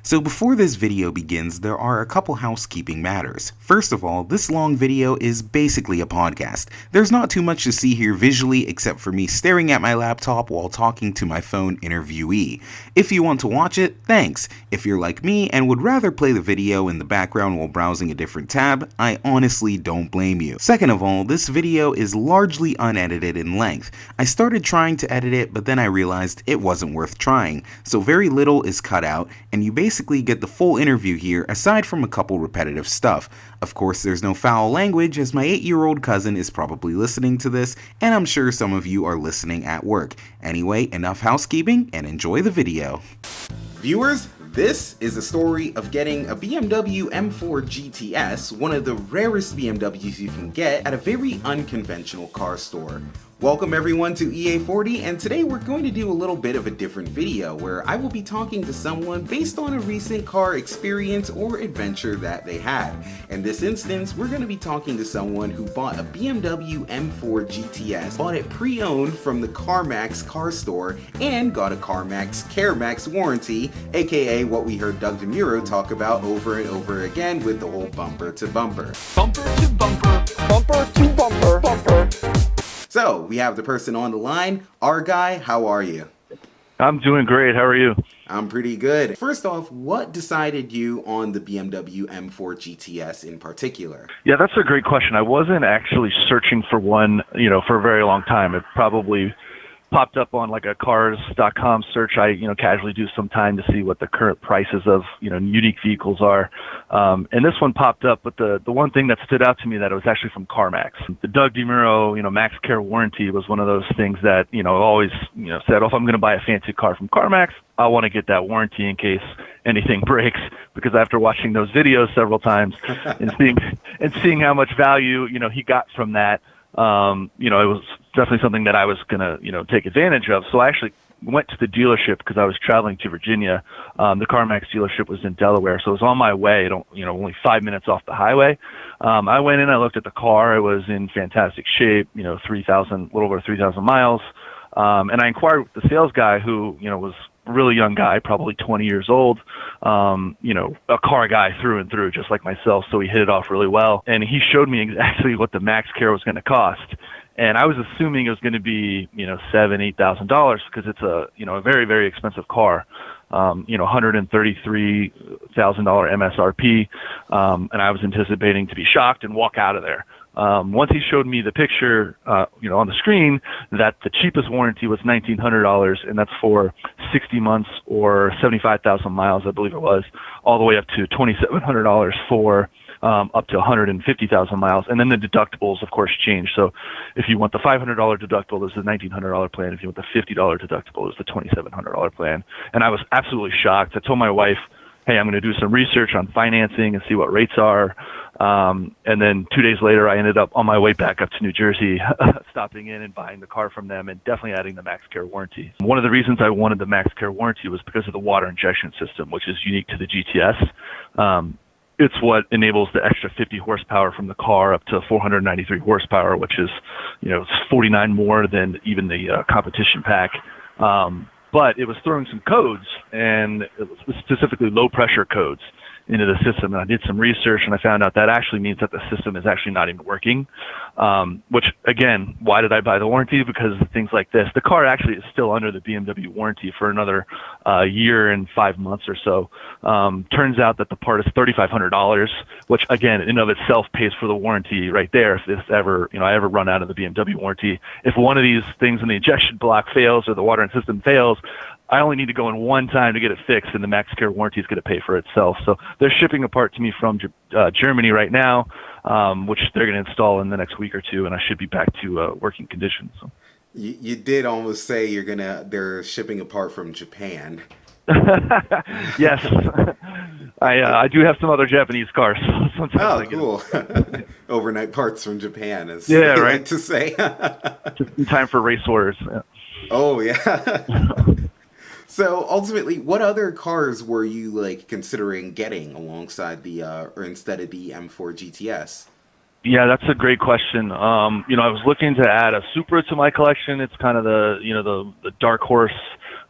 So before this video begins, there are a couple housekeeping matters. First of all, this long video is basically a podcast. There's not too much to see here visually except for me staring at my laptop while talking to my phone interviewee. If you want to watch it, thanks. If you're like me and would rather play the video in the background while browsing a different tab, I honestly don't blame you. Second of all, this video is largely unedited in length. I started trying to edit it, but then I realized it wasn't worth trying, so very little is cut out, and you basically get the full interview here aside from a couple repetitive stuff. Of course, there's no foul language as my 8-year-old cousin is probably listening to this, and I'm sure some of you are listening at work. Anyway, enough housekeeping and enjoy the video. Viewers, this is the story of getting a BMW M4 GTS, one of the rarest BMWs you can get, at a very unconventional car store. Welcome everyone to EA40, and today we're going to do a little bit of a different video where I will be talking to someone based on a recent car experience or adventure that they had. In this instance, we're going to be talking to someone who bought a BMW M4 GTS, bought it pre-owned from the CarMax car store, and got a CarMax CareMax warranty, aka what we heard Doug DeMuro talk about over and over again with the whole bumper to bumper. Bumper to bumper, bumper to bumper, bumper. So, we have the person on the line. Our guy, how are you? I'm doing great. How are you? I'm pretty good. First off, what decided you on the BMW M4 GTS in particular? Yeah, that's a great question. I wasn't actually searching for one, for a very long time. It probably popped up on like a cars.com search. I, casually do some time to see what the current prices of, unique vehicles are. And this one popped up, but the one thing that stood out to me that it was actually from CarMax. The Doug DeMuro, Max Care warranty was one of those things that, always, said, oh, if I'm going to buy a fancy car from CarMax, I want to get that warranty in case anything breaks, because after watching those videos several times and seeing how much value, he got from that, it was definitely something that I was going to, take advantage of. So I actually went to the dealership because I was traveling to Virginia. The CarMax dealership was in Delaware, so it was on my way, only 5 minutes off the highway. I went in, I looked at the car. It was in fantastic shape, a little over 3,000 miles. And I inquired with the sales guy who, was a really young guy, probably 20 years old, a car guy through and through, just like myself. So we hit it off really well. And he showed me exactly what the Max Care was going to cost. And I was assuming it was going to be, $7,000-$8,000 because it's a very, very expensive car, $133,000 MSRP. And I was anticipating to be shocked and walk out of there. Once he showed me the picture, on the screen, that the cheapest warranty was $1,900, and that's for 60 months or 75,000 miles, I believe it was, all the way up to $2,700 for up to 150,000 miles. And then the deductibles, of course, change. So if you want the $500 deductible, there's the $1,900 plan. If you want the $50 deductible, there's the $2,700 plan. And I was absolutely shocked. I told my wife, hey, I'm going to do some research on financing and see what rates are. And then 2 days later, I ended up on my way back up to New Jersey, stopping in and buying the car from them and definitely adding the Max Care warranty. One of the reasons I wanted the Max Care warranty was because of the water injection system, which is unique to the GTS. It's what enables the extra 50 horsepower from the car up to 493 horsepower, which is, it's 49 more than even the competition pack. But it was throwing some codes, and specifically low pressure codes, into the system. And I did some research, and I found out that actually means that the system is actually not even working. Which, again, why did I buy the warranty? Because of things like this. The car actually is still under the BMW warranty for another year and 5 months or so. Turns out that the part is $3,500, which, again, in and of itself pays for the warranty right there. If this ever, I ever run out of the BMW warranty, if one of these things in the injection block fails or the water and system fails, I only need to go in one time to get it fixed, and the Max Care warranty is going to pay for itself. So they're shipping a part to me from Germany right now, which they're going to install in the next week or two, and I should be back to working conditions. So. You did almost say they're shipping a part from Japan. Yes, I do have some other Japanese cars. Oh, cool! Overnight parts from Japan is right to say. Just in time for race orders. Yeah. Oh yeah. So ultimately, what other cars were you considering getting alongside or instead of the M4 GTS? Yeah, that's a great question. I was looking to add a Supra to my collection. It's kind of the dark horse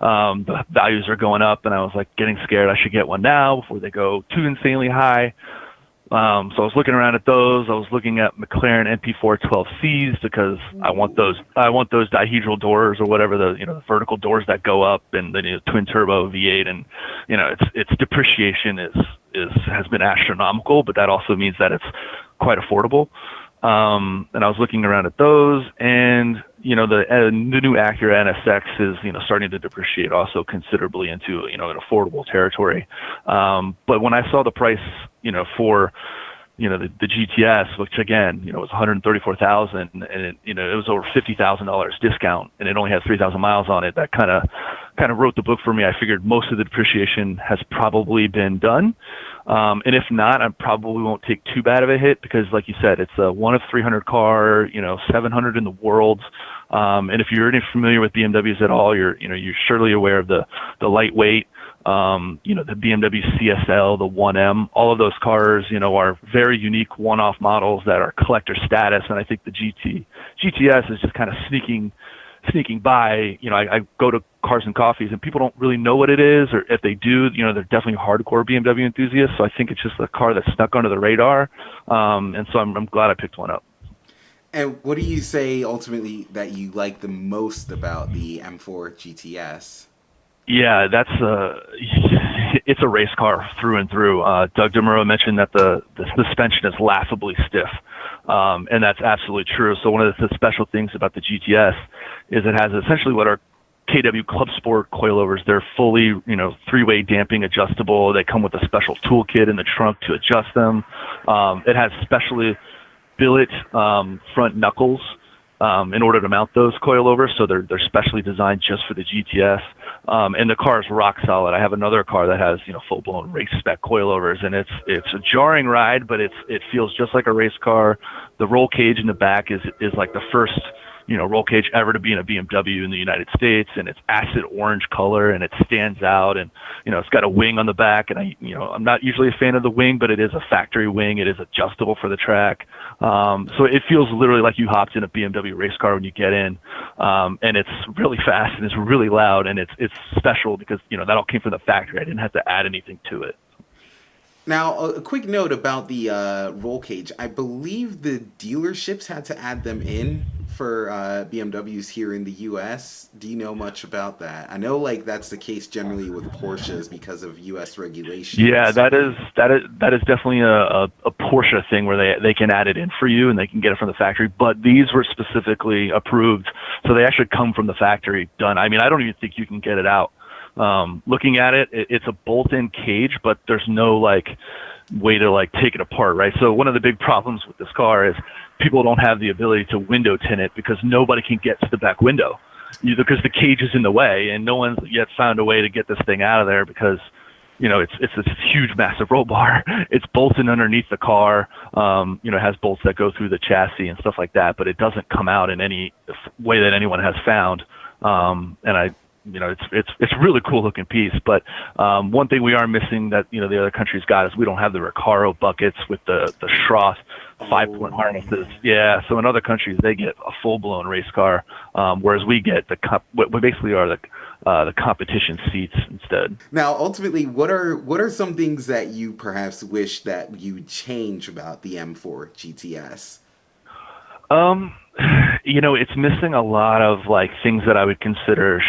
The values are going up, and I was like getting scared I should get one now before they go too insanely high. So I was looking around at those. I was looking at McLaren MP4 12Cs because I want those dihedral doors or whatever, the vertical doors that go up, and the twin turbo V8, and its depreciation has been astronomical, but that also means that it's quite affordable. And I was looking around at those, and the new Acura NSX is starting to depreciate also considerably into an affordable territory. But when I saw the price for the GTS, which again was $134,000, and it was over $50,000 discount, and it only had 3,000 miles on it, that kind of wrote the book for me. I figured most of the depreciation has probably been done. And if not, I probably won't take too bad of a hit because, like you said, it's a 1 of 300 car, 700 in the world. And if you're familiar with BMWs at all, you're surely aware of the lightweight, the BMW CSL, the 1M. All of those cars, are very unique one-off models that are collector status. And I think the GTS is just kind of sneaking by. I go to Cars and Coffees and people don't really know what it is, or if they do, they're definitely hardcore BMW enthusiasts. So I think it's just a car that's snuck under the radar. And so I'm glad I picked one up. And what do you say ultimately that you like the most about the M4 GTS? Yeah, it's a race car through and through. Doug DeMuro mentioned that the suspension is laughably stiff. And that's absolutely true. So one of the special things about the GTS is it has essentially what are KW Club Sport coilovers. They're fully, three-way damping adjustable. They come with a special toolkit in the trunk to adjust them. It has specially billet front knuckles in order to mount those coilovers. So they're specially designed just for the GTS. And the car is rock solid. I have another car that has, full-blown race spec coilovers, and it's a jarring ride, but it feels just like a race car. The roll cage in the back is like the first, roll cage ever to be in a BMW in the United States, and it's acid orange color, and it stands out, and it's got a wing on the back, and I'm not usually a fan of the wing, but it is a factory wing. It is adjustable for the track, so it feels literally like you hopped in a BMW race car when you get in, and it's really fast and it's really loud, and it's special because that all came from the factory. I didn't have to add anything to it. Now, a quick note about the roll cage. I believe the dealerships had to add them in for BMWs here in the U.S. Do you know much about that? I know that's the case generally with Porsches because of U.S. regulations. Yeah, that is definitely a Porsche thing where they can add it in for you and they can get it from the factory. But these were specifically approved, so they actually come from the factory done. I mean, I don't even think you can get it out. Looking at it, it's a bolt-in cage, but there's no way to take it apart, right? So one of the big problems with this car is people don't have the ability to window tint it because nobody can get to the back window, either because the cage is in the way, and no one's yet found a way to get this thing out of there because it's this huge, massive roll bar. It's bolted underneath the car. It has bolts that go through the chassis and stuff like that, but it doesn't come out in any way that anyone has found. It's a really cool looking piece, but one thing we are missing that the other countries got is we don't have the Recaro buckets with the Schroth 5-point harnesses. Yeah, so in other countries they get a full blown race car, whereas we get what basically are the competition seats instead. Now, ultimately, what are some things that you perhaps wish that you change about the M4 GTS? It's missing a lot of things that I would consider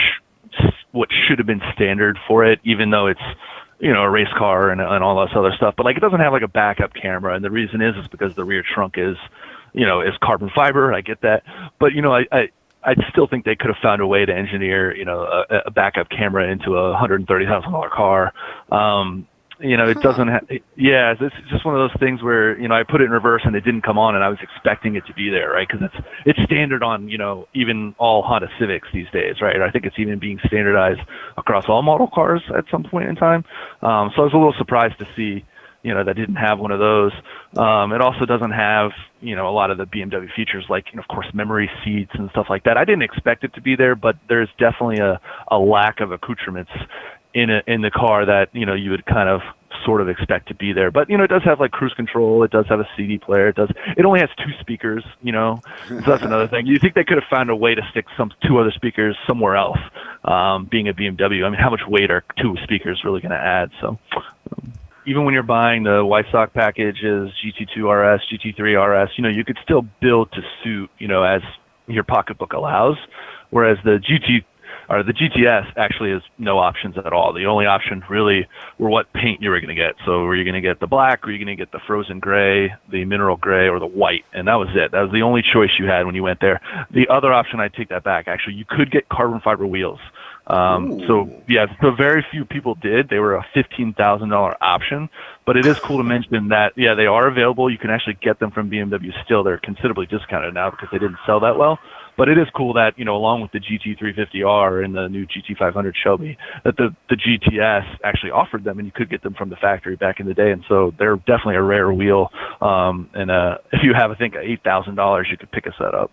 what should have been standard for it, even though it's a race car and all this other stuff. But it doesn't have a backup camera, and the reason is because the rear trunk is carbon fiber. I get that, but I still think they could have found a way to engineer a backup camera into a $130,000 car. It doesn't have, yeah, it's just one of those things where, I put it in reverse and it didn't come on and I was expecting it to be there, right? Because it's standard on, even all Honda Civics these days, right? I think it's even being standardized across all model cars at some point in time. So I was a little surprised to see, that didn't have one of those. It also doesn't have, a lot of the BMW features of course, memory seats and stuff like that. I didn't expect it to be there, but there's definitely a lack of accoutrements in the car that you would kind of sort of expect to be there. But, it does have like cruise control. It does have a CD player. It only has 2 speakers, so that's another thing. You think they could have found a way to stick 2 other speakers somewhere else, being a BMW. I mean, how much weight are 2 speakers really going to add? So even when you're buying the White Stock packages, GT2 RS, GT3 RS, you could still build to suit, as your pocketbook allows, whereas the GTS actually has no options at all. The only option really were what paint you were going to get. So were you going to get the black, or were you going to get the frozen gray, the mineral gray, or the white? And that was it. That was the only choice you had when you went there. The other option, I take that back, actually, you could get carbon fiber wheels. So very few people did. They were a $15,000 option, but it is cool to mention that, they are available. You can actually get them from BMW still. They're considerably discounted now because they didn't sell that well. But it is cool that, along with the GT350R and the new GT500 Shelby, that the GTS actually offered them, and you could get them from the factory back in the day. And so they're definitely a rare wheel. If you have, I think, $8,000, you could pick a set up.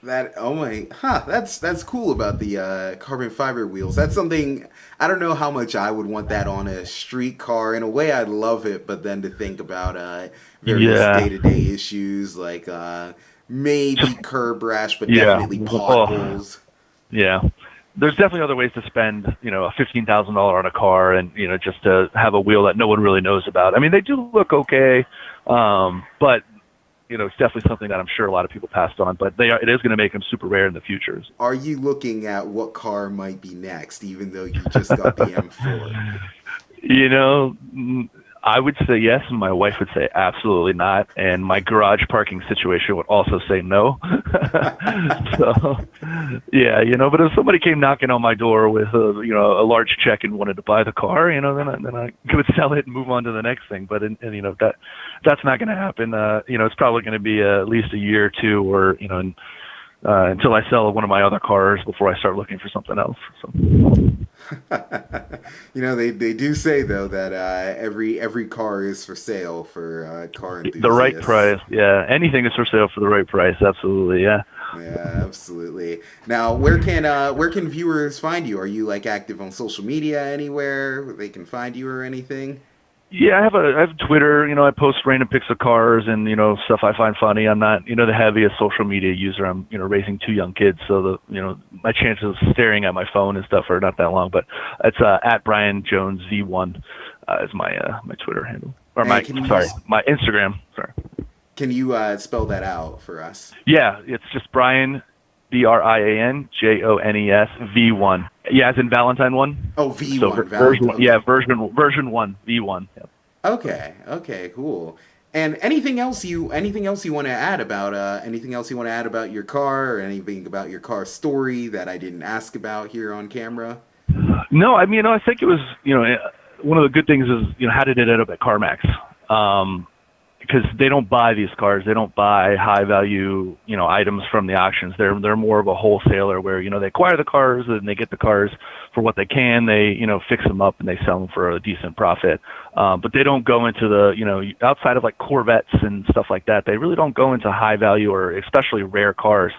That's cool about the carbon fiber wheels. That's something, I don't know how much I would want that on a street car. In a way, I'd love it, but then to think about various day-to-day issues like maybe curb rash, but definitely potholes. Yeah. There's definitely other ways to spend, a $15,000 on a car, and, just to have a wheel that no one really knows about. I mean, they do look okay, but it's definitely something that I'm sure a lot of people passed on, but it is going to make them super rare in the future. Are you looking at what car might be next, even though you just got the M4? I would say yes, and my wife would say absolutely not, and my garage parking situation would also say no. So, but if somebody came knocking on my door with a large check and wanted to buy the car, then I would sell it and move on to the next thing. But that's not going to happen. It's probably going to be at least a year or two, or until I sell one of my other cars before I start looking for something else. So. They do say though that every car is for sale for car enthusiasts. The right price, yeah. Anything is for sale for the right price, absolutely, yeah. Yeah, absolutely. Now, where can viewers find you? Are you active on social media anywhere where they can find you or anything? Yeah, I have Twitter. I post random pics of cars and stuff I find funny. I'm not the heaviest social media user. I'm raising 2 young kids, so my chances of staring at my phone and stuff are not that long. But it's at Brian Jones V1 is my Twitter handle, or my Instagram. Sorry. Can you spell that out for us? Yeah, it's just Brian. BrianJones V1. Yeah, as in Valentine 1. Oh, V1. So version 1 V1. Yep. Okay, cool. And anything else you want to add about your car, or anything about your car story that I didn't ask about here on camera? No, I mean, I think it was, one of the good things is, how did it end up at CarMax? Because they don't buy these cars. They don't buy high value, items from the auctions. They're more of a wholesaler where, they acquire the cars and they get the cars for what they can. They, fix them up and they sell them for a decent profit. But they don't go into the, outside of like Corvettes and stuff like that, they really don't go into high value or especially rare cars,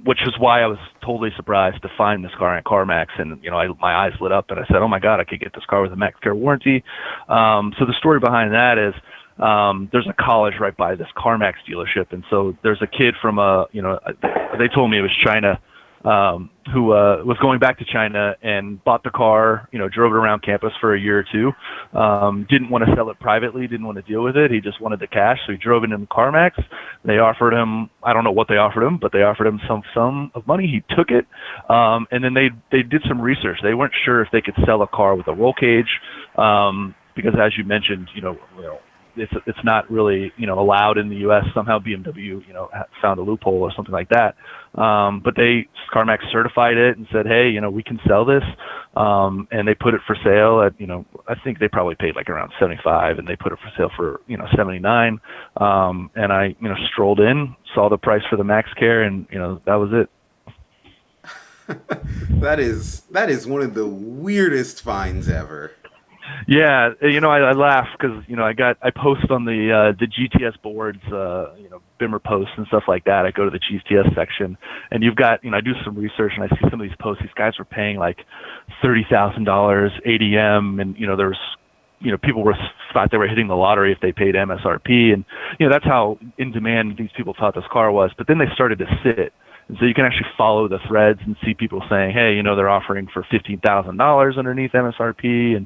which is why I was totally surprised to find this car at CarMax. And, my eyes lit up and I said, oh my God, I could get this car with a MaxCare warranty. So the story behind that is, there's a college right by this CarMax dealership, and so there's a kid from they told me it was China, who was going back to China and bought the car, drove it around campus for a year or two, didn't want to sell it privately, didn't want to deal with it, he just wanted the cash, so he drove it in CarMax. They offered him, I don't know what they offered him, but they offered him some sum of money. He took it, and then they did some research. They weren't sure if they could sell a car with a roll cage, because as you mentioned, it's not really, allowed in the U.S. Somehow BMW, found a loophole or something like that. But CarMax certified it and said, hey, we can sell this. And they put it for sale at, I think they probably paid like around 75 and they put it for sale for, 79. And I, strolled in, saw the price for the MaxCare and, that was it. That is one of the weirdest finds ever. Yeah, I laugh because I post on the GTS boards, Bimmer posts and stuff like that. I go to the GTS section, and you've got I do some research and I see some of these posts. These guys were paying like $30,000 ADM, and there's people thought they were hitting the lottery if they paid MSRP, and that's how in demand these people thought this car was. But then they started to sit. And so you can actually follow the threads and see people saying, hey, they're offering for $15,000 underneath MSRP. And,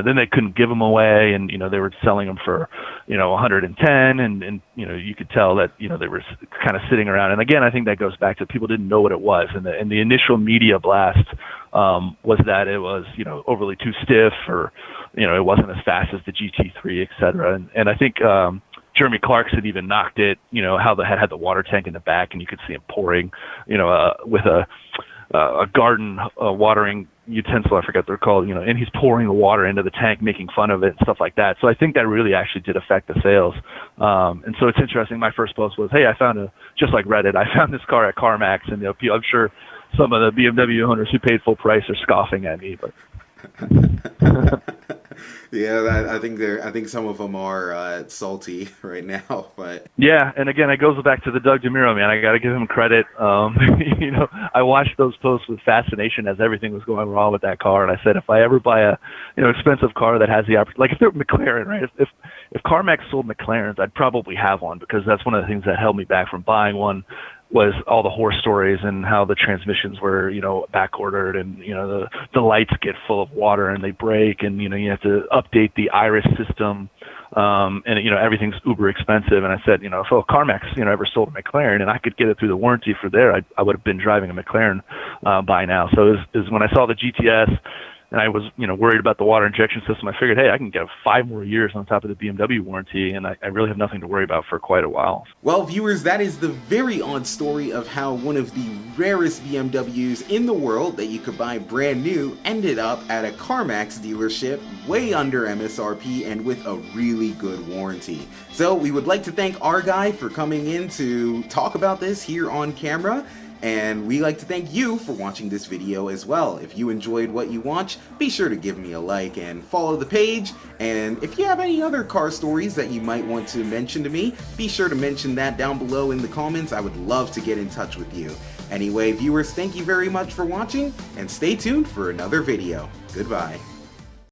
then they couldn't give them away. And, they were selling them for, 110. And, you could tell that, they were kind of sitting around. And again, I think that goes back to people didn't know what it was. And the initial media blast was that it was, overly too stiff, or, it wasn't as fast as the GT3, et cetera. And I think, Jeremy Clarkson had even knocked it, how they had the water tank in the back, and you could see him pouring, with a garden watering utensil, I forget what they're called, and he's pouring the water into the tank, making fun of it and stuff like that. So I think that really actually did affect the sales. And so it's interesting. My first post was, hey, I found just like Reddit, I found this car at CarMax, and I'm sure some of the BMW owners who paid full price are scoffing at me, but. Yeah, I think some of them are salty right now, but yeah. And again, it goes back to the Doug DeMuro, man. I got to give him credit. I watched those posts with fascination as everything was going wrong with that car, and I said, if I ever buy a expensive car that has the opportunity, like if they're McLaren, right? If CarMax sold McLarens, I'd probably have one, because that's one of the things that held me back from buying one. Was all the horror stories and how the transmissions were, back ordered, and the lights get full of water and they break, and you have to update the iris system, and everything's uber expensive. And I said, if CarMax ever sold a McLaren and I could get it through the warranty for there, I would have been driving a McLaren by now. So it was when I saw the GTS. And I was, worried about the water injection system. I figured, hey, I can get 5 more years on top of the BMW warranty, and I really have nothing to worry about for quite a while. Well, viewers, that is the very odd story of how one of the rarest BMWs in the world that you could buy brand new ended up at a CarMax dealership way under MSRP and with a really good warranty. So we would like to thank our guy for coming in to talk about this here on camera. And we like to thank you for watching this video as well. If you enjoyed what you watch, be sure to give me a like and follow the page. And if you have any other car stories that you might want to mention to me, be sure to mention that down below in the comments. I would love to get in touch with you. Anyway, viewers, thank you very much for watching, and stay tuned for another video. Goodbye.